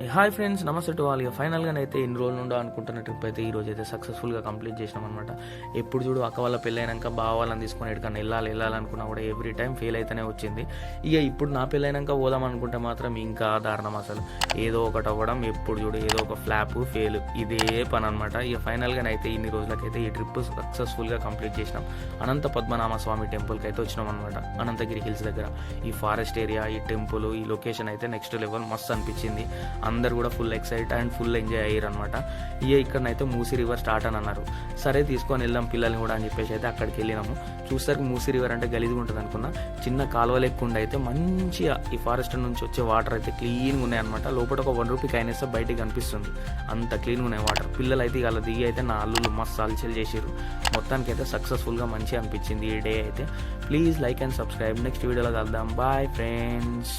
Hi friends, నమస్తే to all. ఫైనల్గానైతే ఇన్ని రోజుల నుండి అనుకుంటున్న ట్రిప్ అయితే ఈ రోజు అయితే సక్సెస్ఫుల్గా కంప్లీట్ చేసినాం అనమాట. ఎప్పుడు చూడు అక్క వాళ్ళ పెళ్ళైనాక బావ వాళ్ళని తీసుకొని ఎక్కడికన్నా వెళ్ళాలనుకున్నా కూడా ఎవ్రీ టైం ఫెయిల్ అయితేనే వచ్చింది. ఇక ఇప్పుడు నా పెళ్ళైనాక పోదాం అనుకుంటే మాత్రం ఇంకా దారుణం. అసలు ఏదో ఒకటి అవ్వడం, ఎప్పుడు చూడు ఏదో ఒక ఫ్లాప్ ఫెయిల్, ఇదే పని అనమాట. ఇక ఫైనల్గానైతే ఇన్ని రోజులకైతే ఈ ట్రిప్ సక్సెస్ఫుల్గా కంప్లీట్ చేసినాం. అనంత పద్మనాభ స్వామి టెంపుల్కి అయితే వచ్చినాం అనమాట. అనంతగిరి హిల్స్ దగ్గర ఈ ఫారెస్ట్ ఏరియా, ఈ టెంపుల్, ఈ లొకేషన్ అయితే నెక్స్ట్ లెవెల్ మస్తు అనిపించింది. అందరు కూడా full excite and full enjoy అయ్యారు అనమాట. ఇక్కడనైతే మూసీ రివర్ స్టార్ట్ అని అన్నారు. సరే తీసుకొని వెళ్దాం పిల్లల్ని కూడా అని చెప్పేసి అయితే అక్కడికి వెళ్ళినాము. చూస్తారు మూసీ రివర్ అంటే గలీజ్గా ఉంటుంది అనుకున్నా. చిన్న కాలువలు ఎక్కువ అయితే మంచిగా ఈ ఫారెస్ట్ నుంచి వచ్చే వాటర్ అయితే క్లీన్గా ఉన్నాయి అనమాట. లోపల ఒక ₹1 కాయిన్ వేస్తే బయటికి కనిపిస్తుంది, అంత క్లీన్గా ఉన్నాయి వాటర్. పిల్లలు అయితే అలా దిగి అయితే నా అల్లుళ్ళు మస్తు అల్చల్ చేసారు. మొత్తానికి అయితే సక్సెస్ఫుల్గా మంచిగా అనిపించింది ఈ డే అయితే. Please like and subscribe. Next వీడియోలో కలుద్దాం. Bye friends.